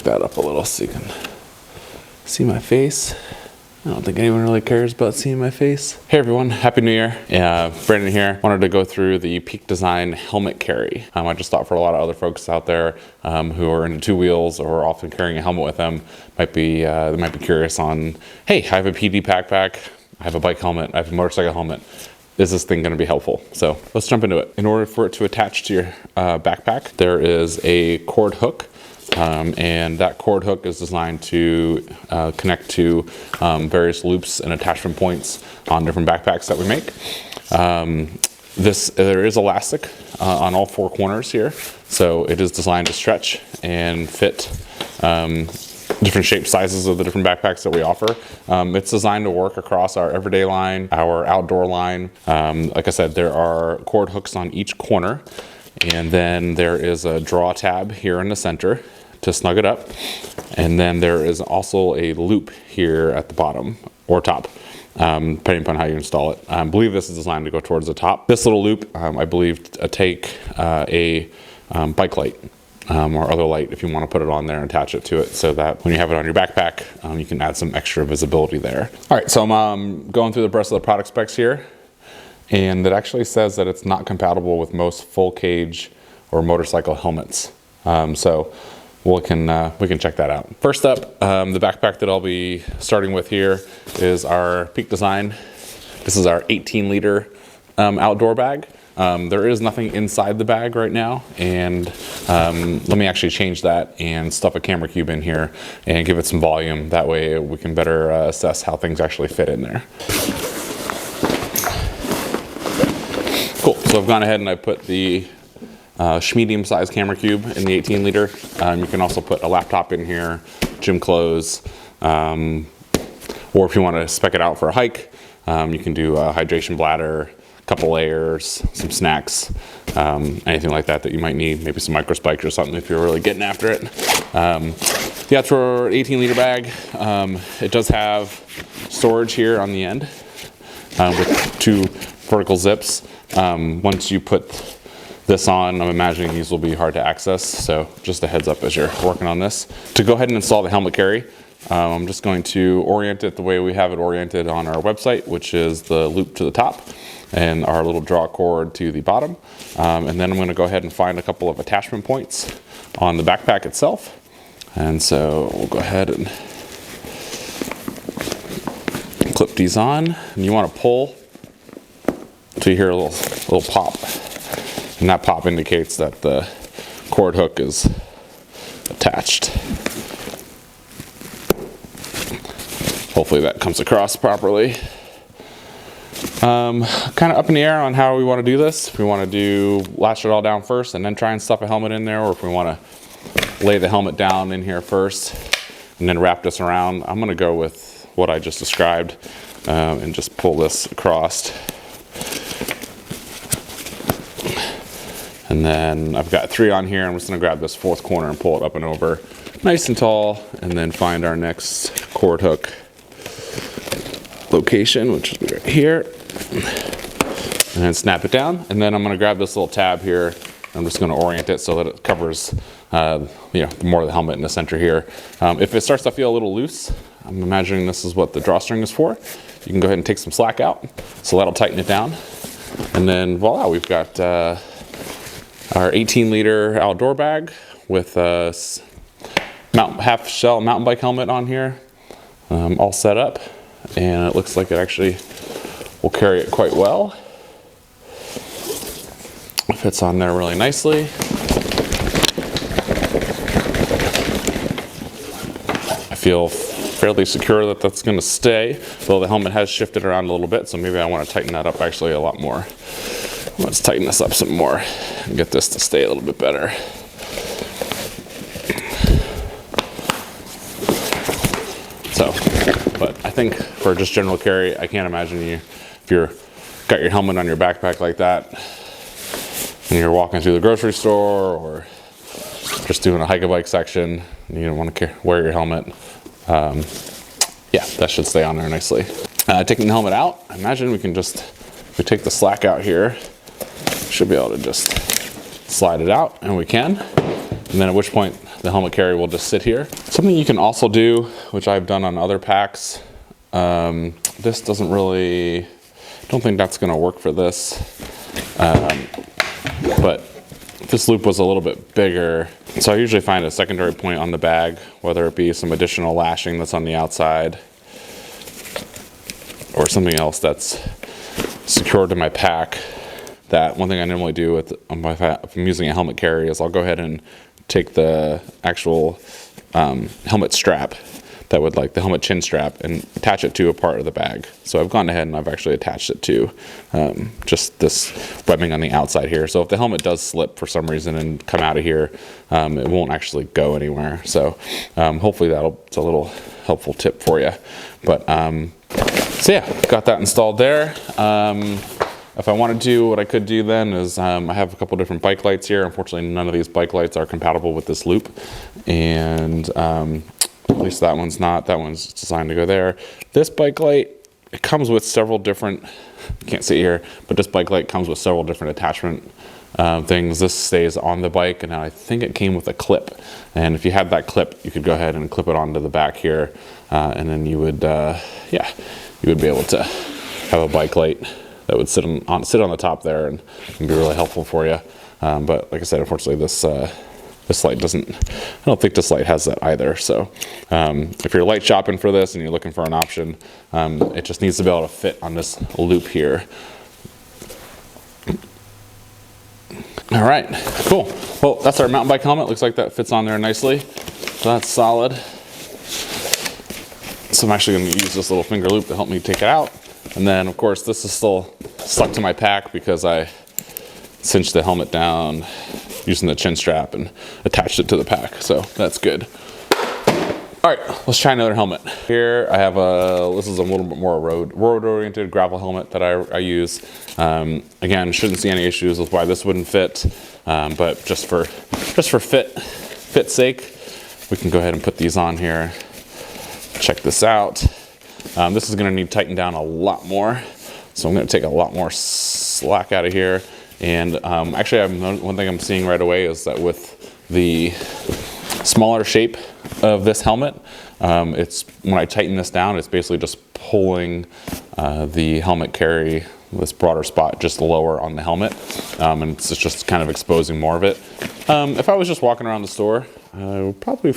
that up a little so you can see my face. I don't think anyone really cares about seeing my face. Hey everyone, Happy New Year. Brandon here. Wanted to go through the Peak Design helmet carry. I just thought for a lot of other folks out there who are into two wheels or are often carrying a helmet with them, they might be curious on, hey, I have a PD backpack, I have a bike helmet, I have a motorcycle helmet. Is this thing gonna be helpful? So let's jump into it. In order for it to attach to your backpack, there is a cord hook. And that cord hook is designed to connect to various loops and attachment points on different backpacks that we make. There is elastic on all four corners here, so it is designed to stretch and fit different shape sizes of the different backpacks that we offer. It's designed to work across our everyday line, our outdoor line. Like I said, there are cord hooks on each corner, and then there is a draw tab here in the center to snug it up. And then there is also a loop here at the bottom or top, depending upon how you install it. I believe this is designed to go towards the top. This little loop, I believe, take a bike light or other light if you want to put it on there and attach it to it so that when you have it on your backpack, you can add some extra visibility there. All right, so I'm going through the rest of the product specs here, and it actually says that it's not compatible with most full cage or motorcycle helmets. So we can check that out. First up, the backpack that I'll be starting with here is our Peak Design. This is our 18-liter outdoor bag. There is nothing inside the bag right now, and let me actually change that and stuff a camera cube in here and give it some volume. That way we can better assess how things actually fit in there. Cool, so I've gone ahead and I put the medium size camera cube in the 18-liter. You can also put a laptop in here, gym clothes, or if you want to spec it out for a hike, you can do a hydration bladder, a couple layers, some snacks, anything like that you might need, maybe some micro spikes or something if you're really getting after it. Yeah, it's for an 18-liter bag. It does have storage here on the end with two vertical zips. Once you put this on, I'm imagining these will be hard to access, so just a heads up as you're working on this. To go ahead and install the helmet carry, I'm just going to orient it the way we have it oriented on our website, which is the loop to the top and our little draw cord to the bottom. And then I'm going to go ahead and find a couple of attachment points on the backpack itself. And so we'll go ahead and clip these on, and you want to pull until you hear a little pop. And that pop indicates that the cord hook is attached. Hopefully that comes across properly. Kind of up in the air on how we want to do this. If we want to lash it all down first and then try and stuff a helmet in there, or if we want to lay the helmet down in here first and then wrap this around, I'm going to go with what I just described and just pull this across. And then I've got 3 on here. I'm just gonna grab this 4th corner and pull it up and over nice and tall, and then find our next cord hook location, which is right here, and then snap it down. And then I'm gonna grab this little tab here. I'm just gonna orient it so that it covers more of the helmet in the center here. If it starts to feel a little loose, I'm imagining this is what the drawstring is for. You can go ahead and take some slack out, so that'll tighten it down. And then voila, we've got our 18-liter outdoor bag with a half shell mountain bike helmet on here, all set up, and it looks like it actually will carry it quite well. It fits on there really nicely. I feel fairly secure that that's going to stay, though the helmet has shifted around a little bit, so maybe I want to tighten that up actually a lot more. Let's tighten this up some more and get this to stay a little bit better. So, but I think for just general carry, I can't imagine if you're got your helmet on your backpack like that and you're walking through the grocery store or just doing a hike a bike section and you don't want to wear your helmet. Yeah, that should stay on there nicely. Taking the helmet out, I imagine we can just, if we take the slack out here, should be able to just slide it out, and we can. And then at which point the helmet carry will just sit here. Something you can also do, which I've done on other packs, this doesn't really, don't think that's gonna work for this, but this loop was a little bit bigger. So I usually find a secondary point on the bag, whether it be some additional lashing that's on the outside or something else that's secured to my pack. That one thing I normally do with if I'm using a helmet carry is I'll go ahead and take the actual helmet strap, that would like the helmet chin strap, and attach it to a part of the bag. So I've gone ahead and I've actually attached it to just this webbing on the outside here. So if the helmet does slip for some reason and come out of here, it won't actually go anywhere. So hopefully it's a little helpful tip for you. But so yeah, got that installed there. If I want to do, what I could do then is I have a couple different bike lights here. Unfortunately, none of these bike lights are compatible with this loop, and at least that one's not. That one's designed to go there. This bike light, it comes with several different, you can't see it here, but this bike light comes with several different attachment things. This stays on the bike, and I think it came with a clip. And if you had that clip, you could go ahead and clip it onto the back here, and then you would, yeah, you would be able to have a bike light that would sit on the top there and be really helpful for you. But like I said, unfortunately, this light doesn't, I don't think this light has that either. So if you're light shopping for this and you're looking for an option, it just needs to be able to fit on this loop here. All right, cool. Well, that's our mountain bike helmet. Looks like that fits on there nicely. So that's solid. So I'm actually gonna use this little finger loop to help me take it out. And then of course this is still stuck to my pack because I cinched the helmet down using the chin strap and attached it to the pack. So that's good. All right, let's try another helmet. Here I have this is a little bit more road-oriented gravel helmet that I use. Again, shouldn't see any issues with why this wouldn't fit, but just for fit's sake, we can go ahead and put these on here. Check this out. This is gonna need tightened down a lot more. So I'm gonna take a lot more slack out of here. And actually, one thing I'm seeing right away is that with the smaller shape of this helmet, when I tighten this down, it's basically just pulling the helmet carry, this broader spot, just lower on the helmet. And it's just kind of exposing more of it. If I was just walking around the store, I would probably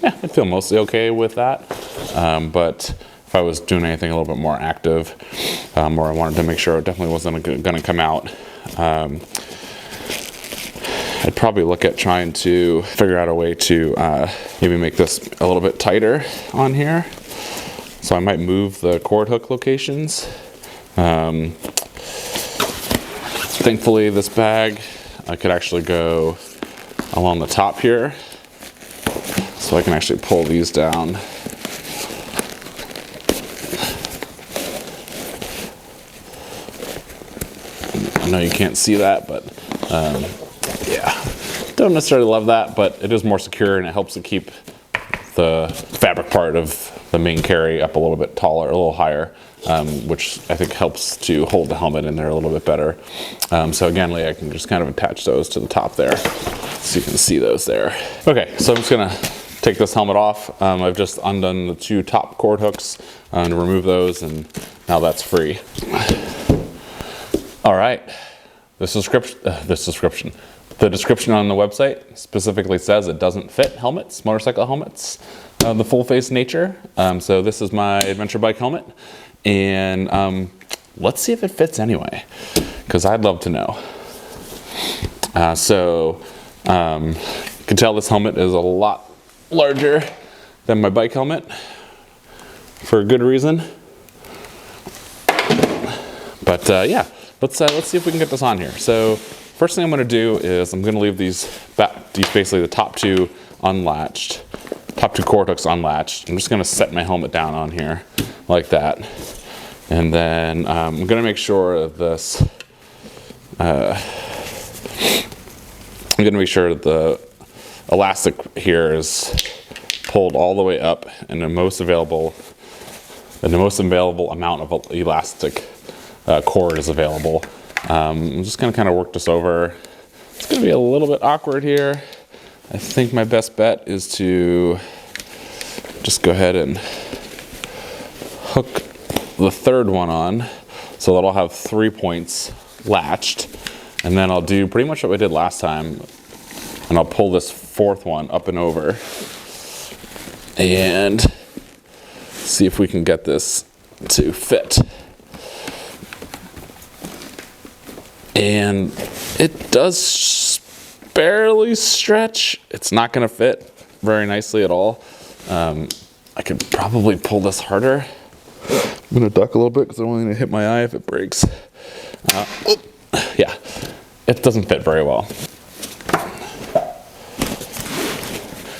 I'd feel mostly okay with that. But if I was doing anything a little bit more active, or I wanted to make sure it definitely wasn't gonna come out, I'd probably look at trying to figure out a way to maybe make this a little bit tighter on here. So I might move the cord hook locations. Thankfully, this bag, I could actually go along the top here. So I can actually pull these down. I know you can't see that, but yeah, don't necessarily love that, but it is more secure and it helps to keep the fabric part of the main carry up a little bit taller, a little higher, which I think helps to hold the helmet in there a little bit better. So again, I can just kind of attach those to the top there so you can see those there. Okay, so I'm just gonna take this helmet off. I've just undone the two top cord hooks to remove those, and now that's free. All right, the description on the website specifically says it doesn't fit helmets, motorcycle helmets, the full face nature. So this is my adventure bike helmet, and let's see if it fits anyway, because I'd love to know. You can tell this helmet is a lot larger than my bike helmet for a good reason. But yeah, let's see if we can get this on here. So first thing I'm gonna do is I'm gonna leave these basically the top two unlatched, top two cord hooks unlatched. I'm just gonna set my helmet down on here like that. And then I'm gonna make sure this, I'm gonna make sure the elastic here is pulled all the way up and the most available amount of elastic cord is available. I'm just gonna kind of work this over. It's gonna be a little bit awkward here, I think my best bet is to just go ahead and hook the third one on so that I'll have 3 points latched. And then I'll do pretty much what we did last time. And I'll pull this fourth one up and over and see if we can get this to fit. And it does barely stretch. It's not gonna fit very nicely at all. I could probably pull this harder. I'm gonna duck a little bit because I don't want to hit my eye if it breaks. Yeah, it doesn't fit very well.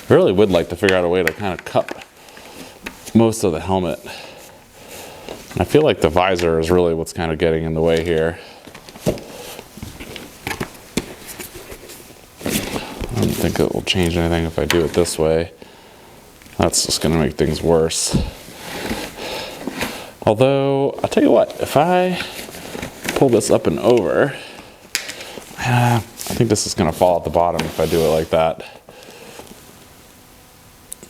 I really would like to figure out a way to kind of cup most of the helmet. And I feel like the visor is really what's kind of getting in the way here. I don't think it will change anything if I do it this way. That's just gonna make things worse. Although, I'll tell you what, if I pull this up and over, I think this is gonna fall at the bottom if I do it like that.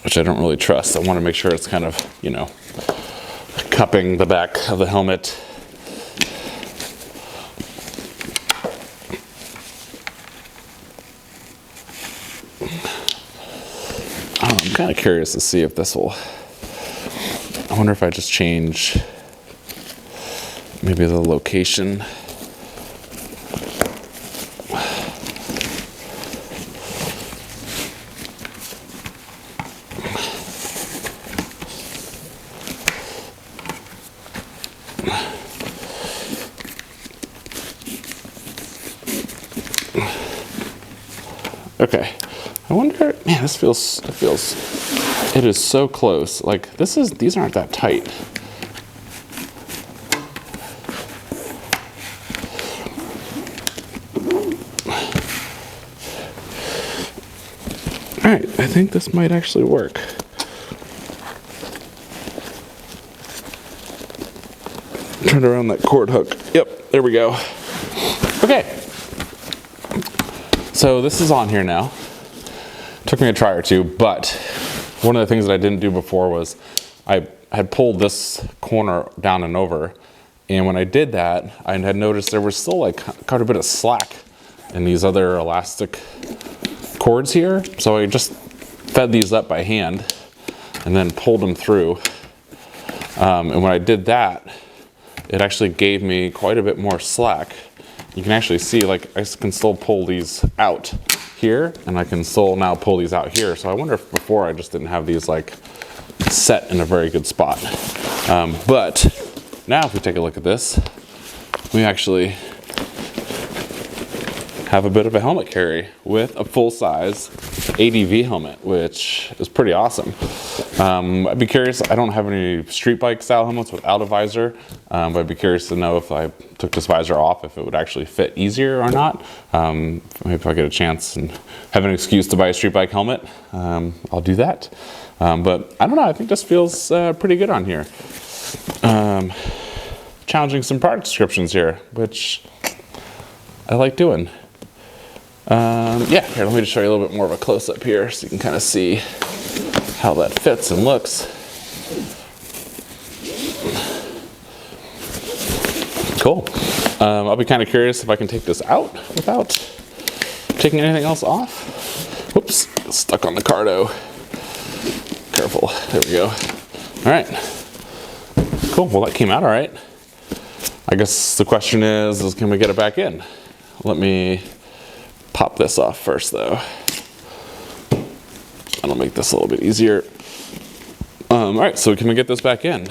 Which I don't really trust. I wanna make sure it's kind of, you know, cupping the back of the helmet. I'm kind of curious to see if this will, I wonder if I just change maybe the location. Okay, I wonder, man, it is so close. Like these aren't that tight. All right, I think this might actually work. Turn around that cord hook. Yep, there we go. Okay. So this is on here now. Took me a try or two, but one of the things that I didn't do before was I had pulled this corner down and over, and when I did that, I had noticed there was still like quite a bit of slack in these other elastic cords here. So I just fed these up by hand and then pulled them through. And when I did that, it actually gave me quite a bit more slack. You can actually see, like, I can still pull these out here, and I can still now pull these out here. So I wonder if before I just didn't have these like set in a very good spot. But now if we take a look at this, we actually have a bit of a helmet carry with a full-size ADV helmet, which is pretty awesome. I'd be curious, I don't have any street bike style helmets without a visor, but I'd be curious to know if I took this visor off, if it would actually fit easier or not. Maybe if I get a chance and have an excuse to buy a street bike helmet, I'll do that. But I don't know, I think this feels pretty good on here. Challenging some product descriptions here, which I like doing. Yeah, here, let me just show you a little bit more of a close-up here so you can kind of see how that fits and looks. Cool. I'll be kind of curious if I can take this out without taking anything else off. Whoops, stuck on the cardo. Careful, there we go. All right, cool, well that came out all right. I guess the question is can we get it back in? Let me pop this off first though. That'll make this a little bit easier. All right, so can we get this back in?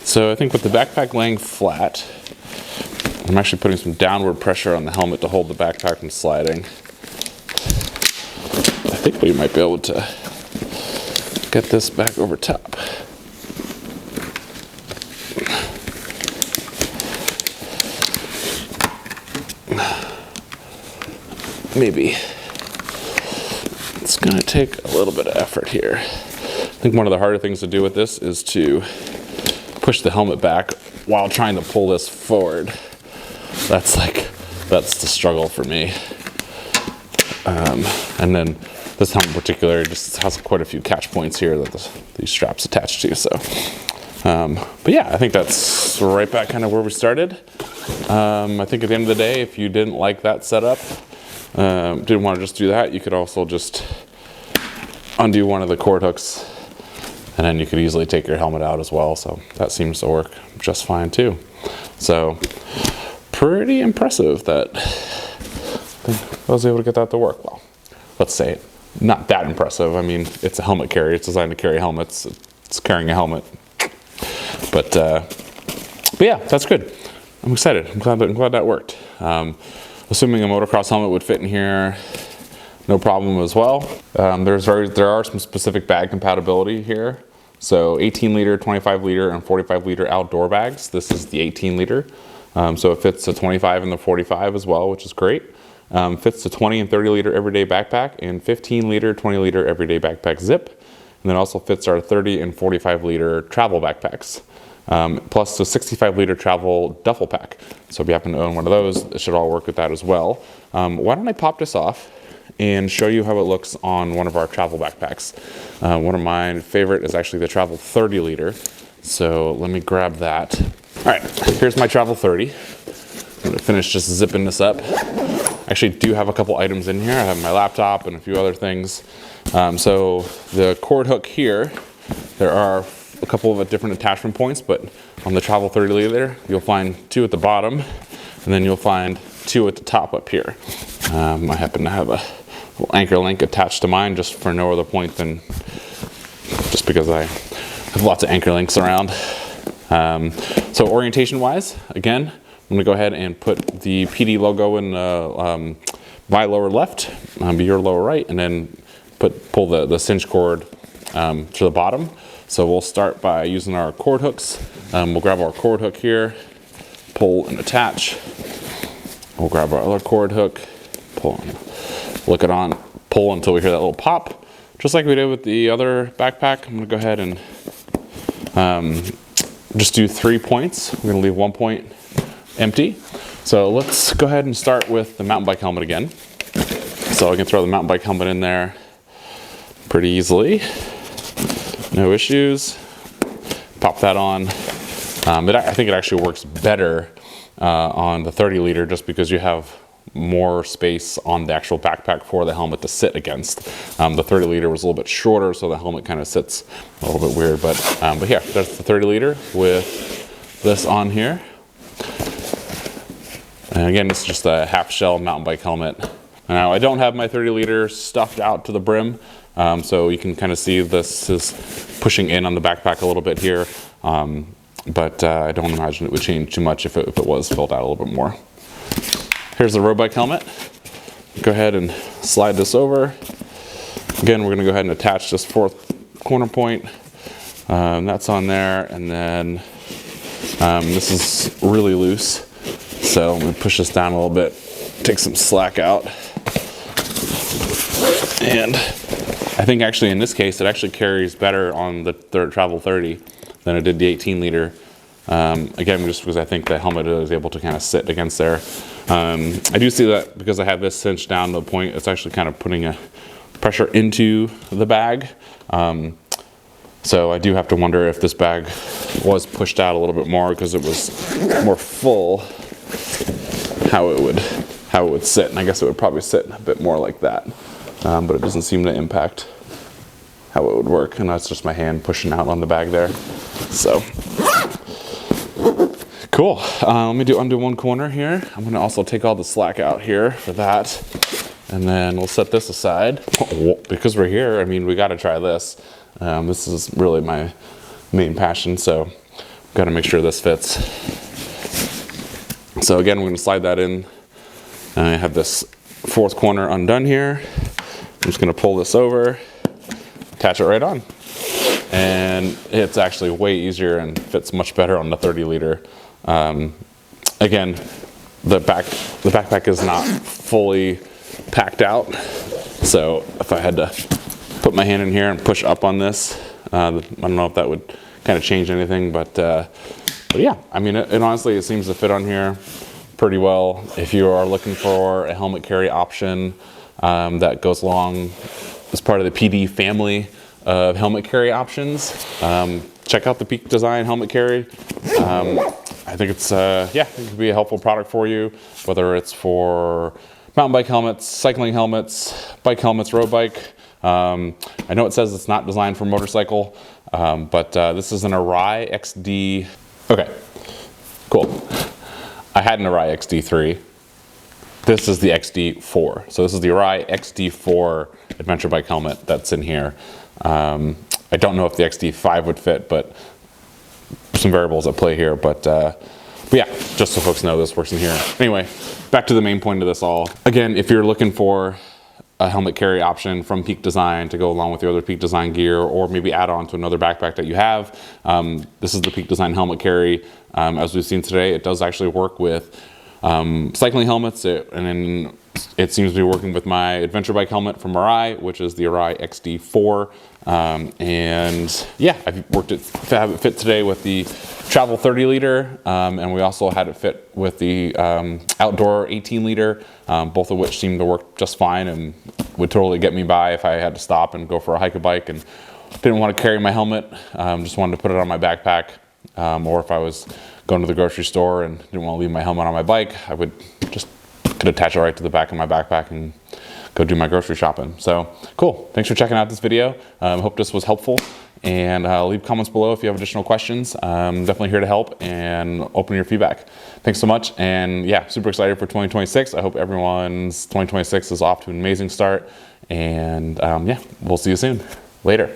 So I think with the backpack laying flat, I'm actually putting some downward pressure on the helmet to hold the backpack from sliding. I think we might be able to get this back over top. Maybe. It's gonna take a little bit of effort here. I think one of the harder things to do with this is to push the helmet back while trying to pull this forward. That's the struggle for me. And then this helmet in particular just has quite a few catch points here that these straps attach to. So, but yeah, I think that's right back kind of where we started. I think at the end of the day, if you didn't like that setup, didn't want to just do that, you could also just undo one of the cord hooks, and then you could easily take your helmet out as well. So that seems to work just fine too. So pretty impressive that I was able to get that to work. Well, let's say not that impressive. I mean, it's a helmet carrier. It's designed to carry helmets. It's carrying a helmet. But yeah, that's good. I'm excited. I'm glad that worked. Assuming a motocross helmet would fit in here, no problem as well. There are some specific bag compatibility here. So 18 liter, 25 liter, and 45 liter outdoor bags. This is the 18 liter. So it fits the 25 and the 45 as well, which is great. Fits the 20 and 30 liter everyday backpack and 15 liter, 20 liter everyday backpack zip. And then also fits our 30 and 45 liter travel backpacks. Plus the 65 liter travel duffel pack. So if you happen to own one of those, it should all work with that as well. Why don't I pop this off and show you how it looks on one of our travel backpacks. One of my favorite is actually the travel 30 liter. So let me grab that. All right, here's my travel 30. I'm gonna finish just zipping this up. I actually do have a couple items in here. I have my laptop and a few other things. So the cord hook here, there are a couple of different attachment points, but on the travel 30 liter, you'll find 2 at the bottom, and then you'll find 2 at the top up here. I happen to have a little anchor link attached to mine just for no other point than just because I have lots of anchor links around. So orientation wise, again, I'm gonna go ahead and put the PD logo in my lower left, your lower right, and then pull the cinch cord to the bottom. So we'll start by using our cord hooks. We'll grab our cord hook here, pull and attach. We'll grab our other cord hook, pull and look it on, pull until we hear that little pop. Just like we did with the other backpack, I'm gonna go ahead and just do 3 points. We're gonna leave 1 point empty. So let's go ahead and start with the mountain bike helmet again. So I can throw the mountain bike helmet in there pretty easily. No issues. Pop that on. I think it actually works better on the 30 liter just because you have more space on the actual backpack for the helmet to sit against. The 30 liter was a little bit shorter, so the helmet kind of sits a little bit weird. But yeah, that's the 30 liter with this on here. And again, it's just a half shell mountain bike helmet. Now I don't have my 30 liter stuffed out to the brim. So you can kind of see this is pushing in on the backpack a little bit here, but I don't imagine it would change too much if it was filled out a little bit more. Here's the road bike helmet. Go ahead and slide this over. Again, we're going to go ahead and attach this 4th corner point. That's on there, and then this is really loose. So I'm going to push this down a little bit, take some slack out. And I think actually in this case, it actually carries better on the travel 30 than it did the 18 liter. Again, just because I think the helmet is able to kind of sit against there. I do see that because I have this cinched down to the point, it's actually kind of putting a pressure into the bag. So I do have to wonder if this bag was pushed out a little bit more because it was more full, how it would sit. And I guess it would probably sit a bit more like that. But it doesn't seem to impact how it would work. And that's just my hand pushing out on the bag there. So, cool. Let me undo one corner here. I'm gonna also take all the slack out here for that. And then we'll set this aside. Because we're here, I mean, we gotta try this. This is really my main passion, so gotta make sure this fits. So again, we're gonna slide that in. I have this 4th corner undone here. I'm just gonna pull this over, attach it right on. And it's actually way easier and fits much better on the 30 liter. Again, the backpack is not fully packed out. So if I had to put my hand in here and push up on this, I don't know if that would kind of change anything, but yeah, I mean, it honestly, it seems to fit on here pretty well. If you are looking for a helmet carry option that goes along as part of the PD family of helmet carry options. Check out the Peak Design helmet carry. I think it's, yeah, it could be a helpful product for you, whether it's for mountain bike helmets, cycling helmets, bike helmets, road bike. I know it says it's not designed for motorcycle, but this is an Arai XD. Okay, cool. I had an Arai XD3. This is the XD4. So this is the Arai XD4 adventure bike helmet that's in here. I don't know if the XD5 would fit, but some variables at play here. But yeah, just so folks know, this works in here. Anyway, back to the main point of this all. Again, if you're looking for a helmet carry option from Peak Design to go along with your other Peak Design gear, or maybe add on to another backpack that you have, this is the Peak Design helmet carry. As we've seen today, it does actually work with cycling helmets, and then it seems to be working with my adventure bike helmet from Arai, which is the Arai XD4. And yeah, I've have it fit today with the Travel 30 liter, and we also had it fit with the Outdoor 18 liter, both of which seem to work just fine and would totally get me by if I had to stop and go for a hike a bike and didn't want to carry my helmet, just wanted to put it on my backpack, or if I was going to the grocery store and didn't want to leave my helmet on my bike, I would just could attach it right to the back of my backpack and go do my grocery shopping. So cool. Thanks for checking out this video. Hope this was helpful, and leave comments below if you have additional questions. Definitely here to help and open your feedback. Thanks so much. And yeah, super excited for 2026. I hope everyone's 2026 is off to an amazing start. And yeah, we'll see you soon. Later.